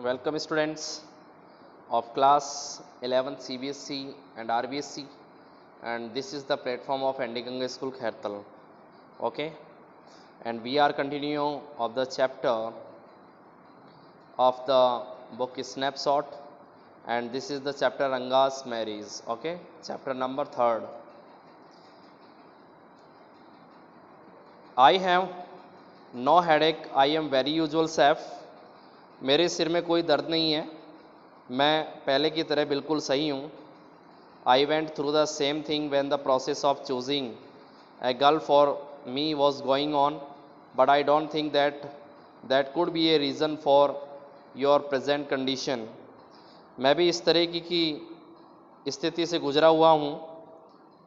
Welcome students of class 11th CBSE and RBSE, and this is the platform of Andiganga School Khairtal. Okay, and we are continuing of the chapter of the book Snapshot, and this is the chapter Ranga's Marriage. Okay, chapter number 3rd. I have no headache. I am very usual self. मेरे सिर में कोई दर्द नहीं है, मैं पहले की तरह बिल्कुल सही हूँ. I went through the same thing when the process of choosing a girl for me was going on, but I don't think that could be a reason for your present condition. मैं भी इस तरह की स्थिति से गुजरा हुआ हूँ.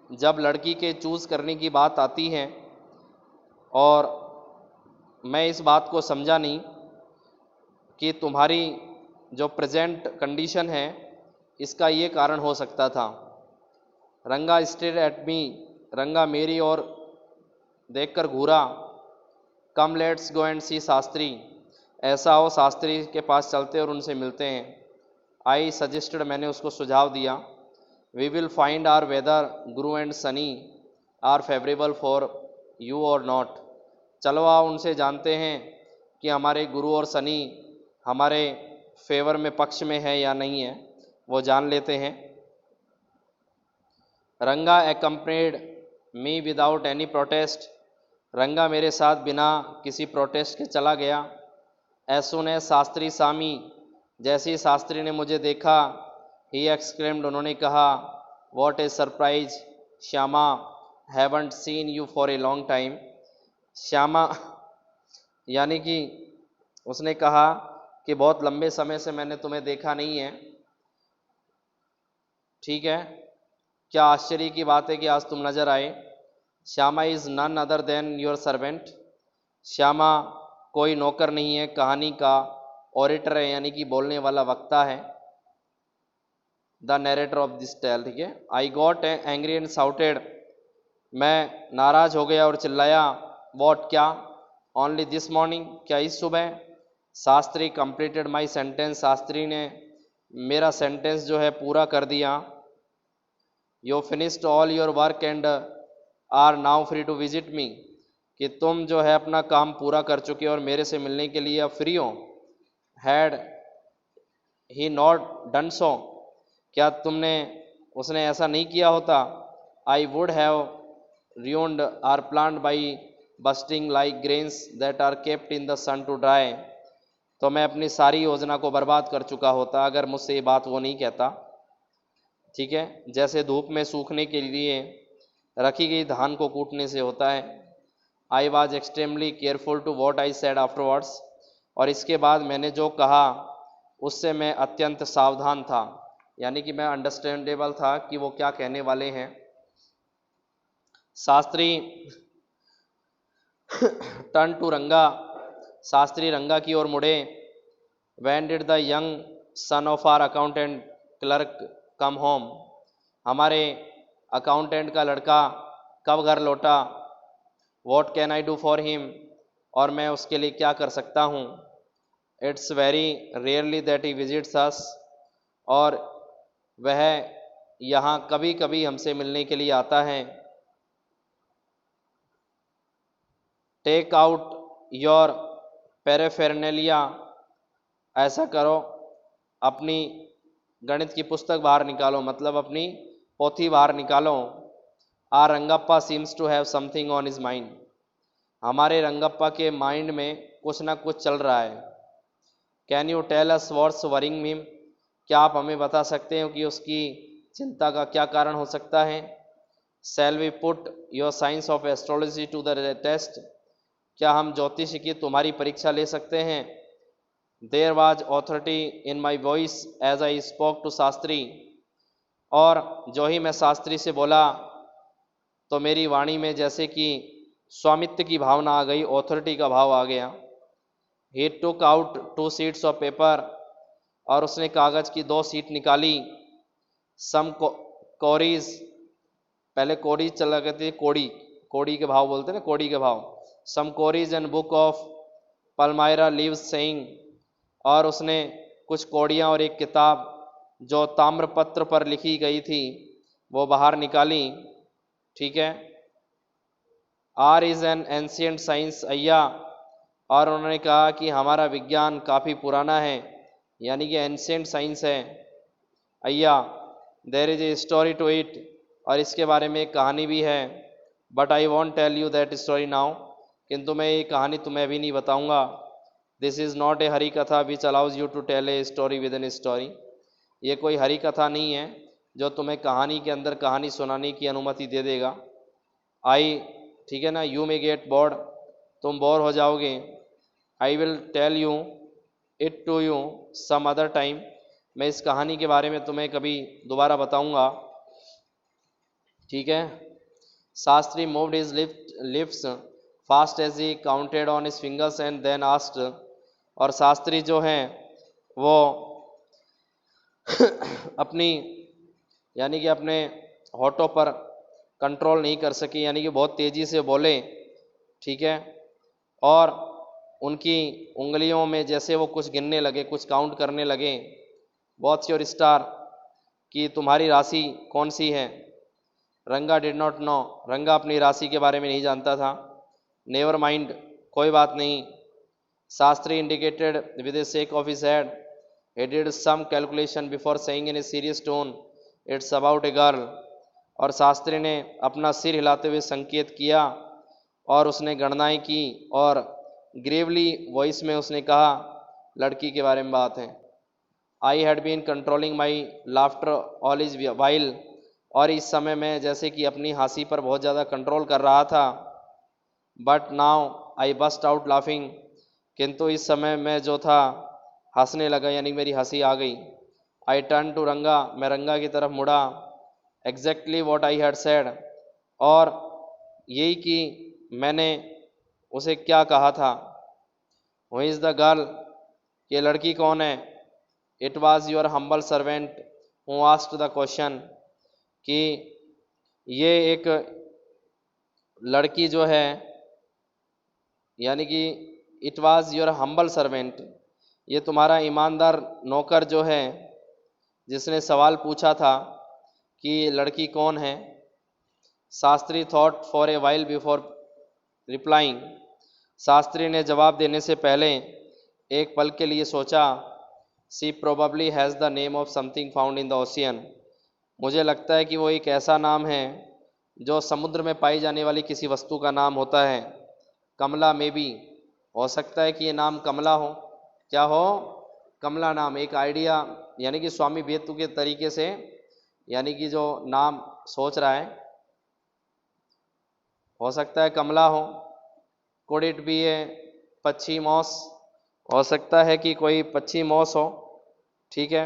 जब लड़की के चूज़ करने की बात आती है और मैं इस बात को समझा नहीं कि तुम्हारी जो प्रेजेंट कंडीशन है इसका ये कारण हो सकता था. रंगा स्टेड एट मी, रंगा मेरी ओर देखकर घूरा. कम लेट्स गो एंड सी शास्त्री, ऐसा हो शास्त्री के पास चलते और उनसे मिलते हैं. आई सजेस्टेड, मैंने उसको सुझाव दिया. We will find our whether Guru and Sani are favourable for you or not. चलो आओ उनसे जानते हैं कि हमारे गुरु और सनी हमारे फेवर में, पक्ष में है या नहीं है, वो जान लेते हैं. रंगा एक्कम्पनीड मी विदाउट एनी प्रोटेस्ट, रंगा मेरे साथ बिना किसी प्रोटेस्ट के चला गया. एज सून एज शास्त्री सामी, जैसे ही शास्त्री ने मुझे देखा, ही एक्सक्लेम्ड, उन्होंने कहा, what A surprise Shyama, haven't seen you for a long time. Shyama यानी कि उसने कहा कि बहुत लंबे समय से मैंने तुम्हें देखा नहीं है. ठीक है, क्या आश्चर्य की बात है कि आज तुम नजर आए. Shyama is none other than your servant, Shyama कोई नौकर नहीं है, कहानी का ओरेटर है, यानी कि बोलने वाला वक्ता है. The narrator of this tale. ठीक है. I got angry and shouted, मैं नाराज हो गया और चिल्लाया. वॉट, क्या. ओनली दिस मॉर्निंग, क्या इस सुबह. Shastri completed my sentence, Shastri ने मेरा सेंटेंस जो है पूरा कर दिया. You finished all your work and are now free to visit me, कि तुम जो है अपना काम पूरा कर चुके और मेरे से मिलने के लिए अब फ्री हो. Had he not done so, क्या उसने ऐसा नहीं किया होता. I would have ruined our plant by bursting like grains that are kept in the sun to dry, तो मैं अपनी सारी योजना को बर्बाद कर चुका होता अगर मुझसे ये बात वो नहीं कहता. ठीक है, जैसे धूप में सूखने के लिए रखी गई धान को कूटने से होता है. I was extremely careful to what I said afterwards, और इसके बाद मैंने जो कहा उससे मैं अत्यंत सावधान था, यानी कि मैं अंडरस्टैंडेबल था कि वो क्या कहने वाले हैं. शास्त्री टर्न टू रंगा, शास्त्री रंगा की ओर मुड़े. When did the young son of our accountant clerk come home, हमारे अकाउंटेंट का लड़का कब घर लौटा. What can I do for him, और मैं उसके लिए क्या कर सकता हूँ. It's very rarely that he visits us, और वह यहाँ कभी कभी हमसे मिलने के लिए आता है. टेक आउट योर पैराफेरनेलिया, ऐसा करो अपनी गणित की पुस्तक बाहर निकालो, मतलब अपनी पोथी बाहर निकालो. Our Rangappa seems to have something on his mind, हमारे रंगप्पा के माइंड में कुछ ना कुछ चल रहा है. Can you tell us what's worrying him, क्या आप हमें बता सकते हो कि उसकी चिंता का क्या कारण हो सकता है. Shall we put your science of astrology to the test, क्या हम ज्योतिष की तुम्हारी परीक्षा ले सकते हैं. There was authority in my voice as I spoke to Shastri, और जो ही मैं शास्त्री से बोला तो मेरी वाणी में जैसे कि स्वामित्व की भावना आ गई, ऑथोरिटी का भाव आ गया. He took out 2 sheets of paper, और उसने कागज की 2 शीट निकाली. सम कोरीज, पहले कोरी चला करती, कोड़ी के भाव बोलते ना, कोड़ी के भाव. Some cowries and book of palmyra leaves saying, और उसने कुछ कौड़ियाँ और एक किताब जो ताम्रपत्र पर लिखी गई थी वो बाहर निकाली। ठीक है, our is an ancient science अय्या, और उन्होंने कहा कि हमारा विज्ञान काफ़ी पुराना है, यानी कि एंशियंट साइंस है अय्या। There is a story to it, और इसके बारे में एक कहानी भी है। But I won't tell you that story now, किंतु मैं ये कहानी तुम्हें अभी नहीं बताऊंगा। This is not a Harikatha which allows you to tell a story within story, ये कोई हरी कथा नहीं है जो तुम्हें कहानी के अंदर कहानी सुनाने की अनुमति दे देगा। आई, ठीक है ना, यू मे गेट बोर्ड, तुम बोर हो जाओगे। I will tell you it to you some other time, मैं इस कहानी के बारे में तुम्हें कभी दोबारा बताऊंगा। ठीक है। Shastri moved his lips fast as he counted on his fingers and then asked, और शास्त्री जो हैं वो अपनी यानी कि अपने होठों पर कंट्रोल नहीं कर सके, यानी कि बहुत तेज़ी से बोले। ठीक है, और उनकी उंगलियों में जैसे वो कुछ गिनने लगे, कुछ काउंट करने लगे। व्हाट्स योर स्टार, कि तुम्हारी राशि कौन सी है। रंगा डिड नॉट नो, रंगा अपनी राशि के बारे में नहीं जानता था। नेवर माइंड, कोई बात नहीं। Shastri indicated with A shake of his head, he did some calculation before saying in a serious tone, it's about a girl, और शास्त्री ने अपना सिर हिलाते हुए संकेत किया और उसने गणनाएं की और ग्रेवली वॉइस में उसने कहा लड़की के बारे में बात है। I had been controlling my laughter all is while, और इस समय मैं जैसे कि अपनी हंसी पर बहुत ज़्यादा कंट्रोल कर रहा था। But now I burst out laughing, किंतु इस समय मैं जो था हंसने लगा, यानी मेरी हंसी आ गई। आई टर्न टू रंगा, मैं रंगा की तरफ मुड़ा। Exactly what I had said, और यही कि मैंने उसे क्या कहा था। हु इज़ द गर्ल, ये लड़की कौन है। It was your humble servant who asked the question, कि ये एक लड़की जो है, यानी कि it was your humble servant, ये तुम्हारा ईमानदार नौकर जो है जिसने सवाल पूछा था कि लड़की कौन है। Shastri thought for a while before replying, Shastri ने जवाब देने से पहले एक पल के लिए सोचा। She probably has the name of something found in the ocean, मुझे लगता है कि वो एक ऐसा नाम है जो समुद्र में पाई जाने वाली किसी वस्तु का नाम होता है। कमला में भी हो सकता है कि ये नाम कमला हो। क्या हो, कमला नाम। एक आइडिया, यानी कि स्वामी विवेकानंद के तरीके से, यानी कि जो नाम सोच रहा है, हो सकता है कमला हो। कुड इट बी ए पक्षी मॉस, हो सकता है कि कोई पक्षी मॉस हो। ठीक है,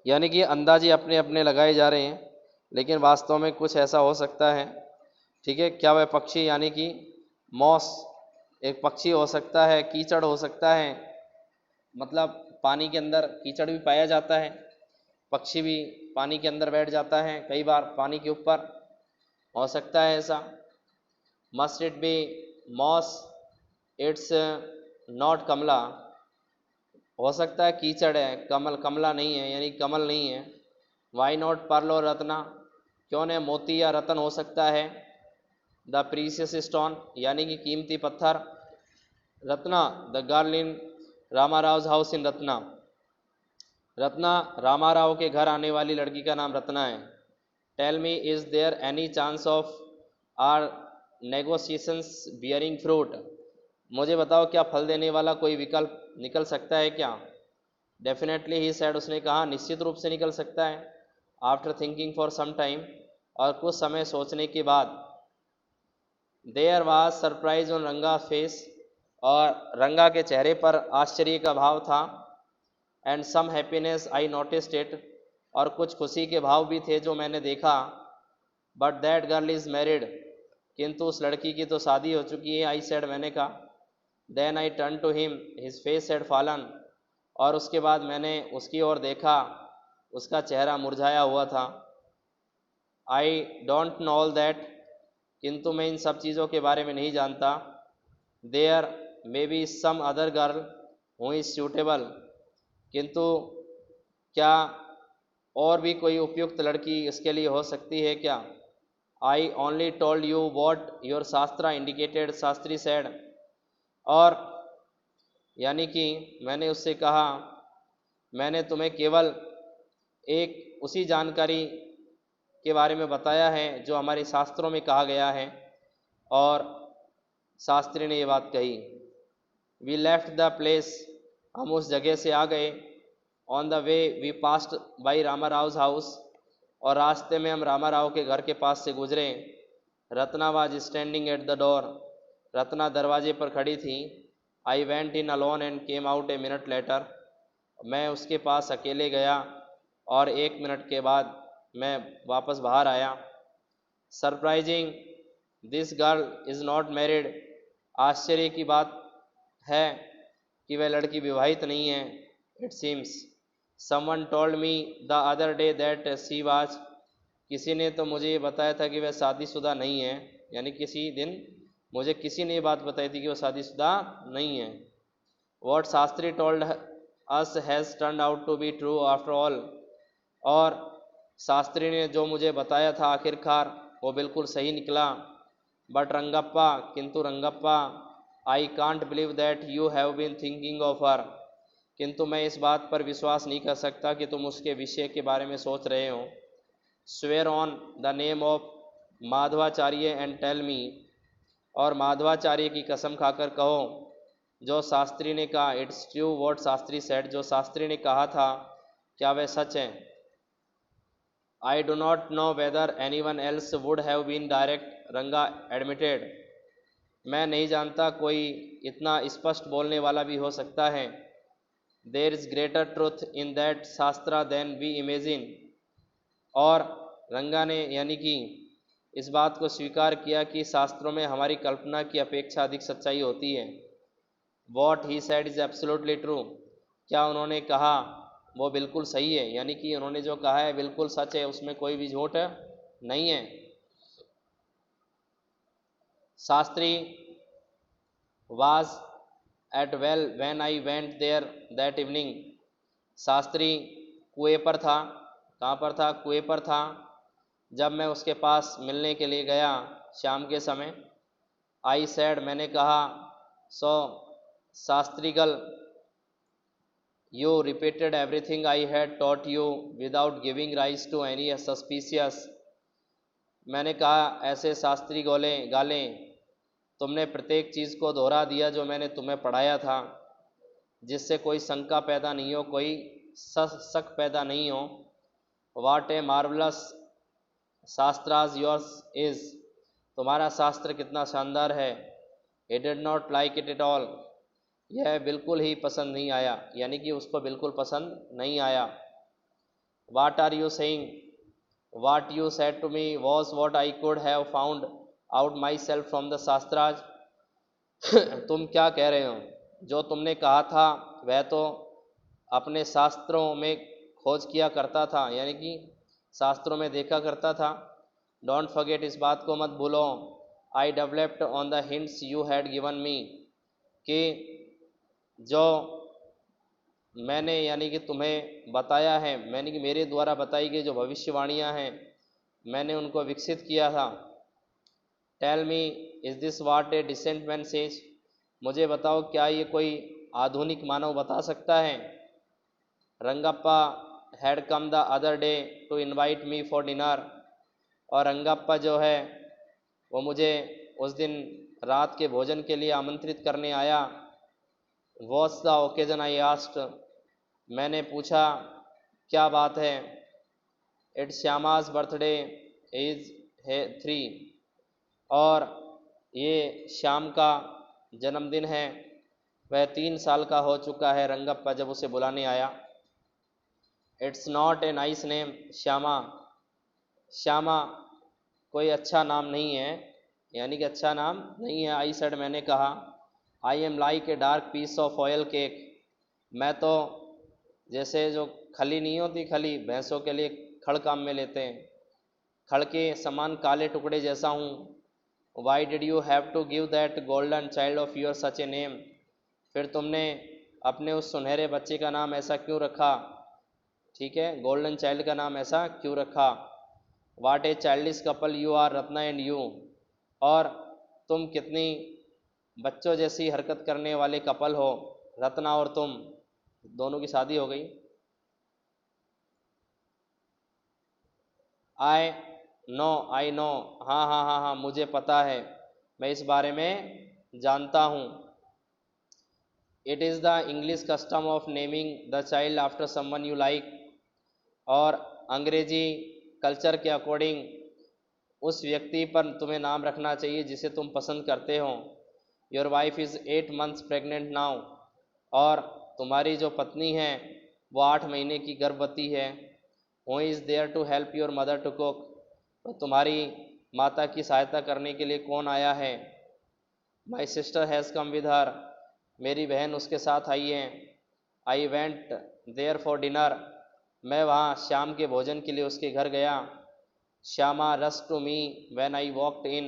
यानी कि अंदाजे अपने अपने लगाए जा रहे हैं, लेकिन वास्तव में कुछ ऐसा हो सकता है। ठीक है, क्या वह पक्षी, यानी कि मॉस एक पक्षी हो सकता है, कीचड़ हो सकता है, मतलब पानी के अंदर कीचड़ भी पाया जाता है, पक्षी भी पानी के अंदर बैठ जाता है कई बार पानी के ऊपर, हो सकता है ऐसा। Must it be moss, it's not Kamala, हो सकता है कीचड़ है, कमल कमला नहीं है, यानी कमल नहीं है। वाई नॉट पर्ल और रत्ना, क्यों न मोती या रतन हो सकता है। द प्रीसियस स्टोन, यानी कि कीमती पत्थर। Ratna, the girl in Ramarao house in Ratna, Ratna Ramarao के घर आने वाली लड़की का नाम रत्ना है। Tell me, is there any chance of our negotiations bearing fruit, मुझे बताओ क्या फल देने वाला कोई विकल्प निकल सकता है क्या। डेफिनेटली ही सेड, उसने कहा निश्चित रूप से निकल सकता है। After thinking for some time, और कुछ समय सोचने के बाद। There was surprise on Ranga face, और रंगा के चेहरे पर आश्चर्य का भाव था। And some happiness I noticed it, और कुछ खुशी के भाव भी थे जो मैंने देखा। But that girl is married, किंतु उस लड़की की तो शादी हो चुकी है। आई सेड, मैंने कहा। Then I turn to him, his face had fallen, और उसके बाद मैंने उसकी ओर देखा, उसका चेहरा मुरझाया हुआ था। I don't know all that, किंतु मैं इन सब चीज़ों के बारे में नहीं जानता। There may be some other girl who is suitable, किंतु क्या और भी कोई उपयुक्त लड़की इसके लिए हो सकती है क्या? I only told you what your शास्त्रा इंडिकेटेड, शास्त्री सेड। और यानी कि मैंने उससे कहा, मैंने तुम्हें केवल एक उसी जानकारी के बारे में बताया है जो हमारे शास्त्रों में कहा गया है। और शास्त्री ने ये बात कही। वी लेफ्ट द प्लेस, हम उस जगह से आ गए। On the way we passed by Rama Rao house, और रास्ते में हम रामा राव के घर के पास से गुजरे। Ratna was standing at the door, Ratna दरवाजे पर खड़ी थी। I went in alone and came out a minute later, मैं उसके पास अकेले गया और 1 मिनट के बाद मैं वापस बाहर आया। Surprising, this girl is not married, आश्चर्य की बात है कि वह लड़की विवाहित नहीं है। It seems someone told me the other day that she was, किसी ने तो मुझे ये बताया था कि वह शादीशुदा नहीं है। यानी किसी दिन मुझे किसी ने ये बात बताई थी कि वह शादीशुदा नहीं है। What Shastri told us has turn out to be true after all, और शास्त्री ने जो मुझे बताया था आखिरकार वो बिल्कुल सही निकला। बट रंगप्पा, किंतु Rangappa, I can't believe that you have been thinking of her, किंतु मैं इस बात पर विश्वास नहीं कर सकता कि तुम उसके विषय के बारे में सोच रहे हो। Swear on the name of Madhvacharya and tell me, और माधवाचार्य की कसम खाकर कहो जो शास्त्री ने कहा। It's true what Shastri said, जो शास्त्री ने कहा था क्या वह सच है? I do not know whether anyone else would have been direct, Ranga admitted, मैं नहीं जानता कोई इतना स्पष्ट बोलने वाला भी हो सकता है। There is greater truth in that शास्त्रा देन वी इमेजिन, और रंगा ने यानी कि इस बात को स्वीकार किया कि शास्त्रों में हमारी कल्पना की अपेक्षा अधिक सच्चाई होती है। What he said is absolutely true, क्या उन्होंने कहा वो बिल्कुल सही है, यानी कि उन्होंने जो कहा है बिल्कुल सच है, उसमें कोई भी झूठ नहीं है। Shastri was at well when I went there that evening, Shastri कुएं पर था। कहाँ पर था? कुएं पर था जब मैं उसके पास मिलने के लिए गया शाम के समय। आई सैड, मैंने कहा, so Shastrigal, you repeated everything I had taught you without giving rise to any suspicious, मैंने कहा ऐसे शास्त्री गालें, तुमने प्रत्येक चीज़ को दोहरा दिया जो मैंने तुम्हें पढ़ाया था, जिससे कोई शंका पैदा नहीं हो, कोई शक पैदा नहीं हो। वाट ए मार्वलस शास्त्राज योर्स इज़, तुम्हारा शास्त्र कितना शानदार है। He did not like it at all, यह बिल्कुल ही पसंद नहीं आया, यानी कि उसको बिल्कुल पसंद नहीं आया। What are you saying, what you said to me was what I could have found out myself from the shastras, तुम क्या कह रहे हो? जो तुमने कहा था वह तो अपने शास्त्रों में खोज किया करता था, यानी कि शास्त्रों में देखा करता था। डोंट फॉरगेट, इस बात को मत भूलो। I developed on the hints you had given me, कि जो मैंने यानी कि तुम्हें बताया है, मैंने कि मेरे द्वारा बताई गई जो भविष्यवाणियाँ हैं मैंने उनको विकसित किया था। Tell me, is this what a decent man says, मुझे बताओ क्या ये कोई आधुनिक मानव बता सकता है? Rangappa had come the other day to invite me for dinner, और रंगप्पा जो है वो मुझे उस दिन रात के भोजन के लिए आमंत्रित करने आया। What's the occasion, I asked, मैंने पूछा क्या बात है? इट्स श्यामाज बर्थडे इज 3, और ये शाम का जन्मदिन है, वह 3 साल का हो चुका है। रंगप्पा जब उसे बुलाने आया। It's not a nice name Shyama, Shyama कोई अच्छा नाम नहीं है, यानी कि अच्छा नाम नहीं है। आई सेड, मैंने कहा, I am like a dark piece of oil cake, मैं तो जैसे जो खली नहीं होती, खली भैंसों के लिए खड़ काम में लेते हैं, खड़ के समान काले टुकड़े जैसा हूँ। Why did you have to give that golden child of your such a name, फिर तुमने अपने उस सुनहरे बच्चे का नाम ऐसा क्यों रखा, ठीक है, गोल्डन चाइल्ड का नाम ऐसा क्यों रखा। What a childish couple you are Ratna and you, और तुम कितनी बच्चों जैसी हरकत करने वाले कपल हो, रत्ना और तुम दोनों की शादी हो गई। आई नो, हाँ हाँ हाँ हाँ मुझे पता है, मैं इस बारे में जानता हूँ। It is the English custom of naming the child after someone you like, और अंग्रेजी कल्चर के अकॉर्डिंग उस व्यक्ति पर तुम्हें नाम रखना चाहिए जिसे तुम पसंद करते हो। Your wife is 8 months pregnant now, और तुम्हारी जो पत्नी है वो 8 महीने की गर्भवती है। Who is there to help your mother to cook, तो तुम्हारी माता की सहायता करने के लिए कौन आया है। My sister has come with her, मेरी बहन उसके साथ आई है। I went there for dinner, मैं वहाँ शाम के भोजन के लिए उसके घर गया। Shyama rushed to me when I walked in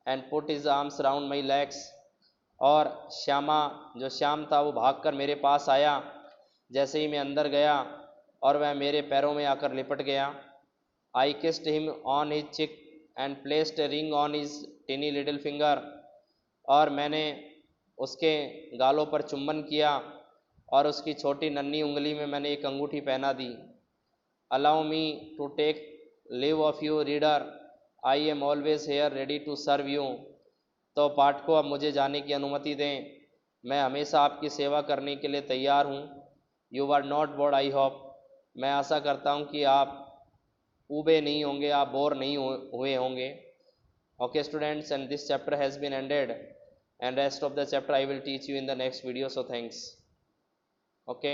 and put his arms round my legs, और श्यामा जो श्याम था वो भागकर मेरे पास आया जैसे ही मैं अंदर गया, और वह मेरे पैरों में आकर लिपट गया। I kissed him on his cheek and placed a ring on his tiny little finger, और मैंने उसके गालों पर चुंबन किया और उसकी छोटी नन्ही उंगली में मैंने एक अंगूठी पहना दी। Allow me to take leave of you reader, I am always here ready to serve you, तो पाठकों अब मुझे जाने की अनुमति दें, मैं हमेशा आपकी सेवा करने के लिए तैयार हूँ। You are not bored I hope, मैं आशा करता हूँ कि आप ऊबे नहीं होंगे, आप बोर नहीं हुए होंगे। Okay students, and this chapter has been ended, and rest of the chapter I will teach you in the next video, so thanks. Okay.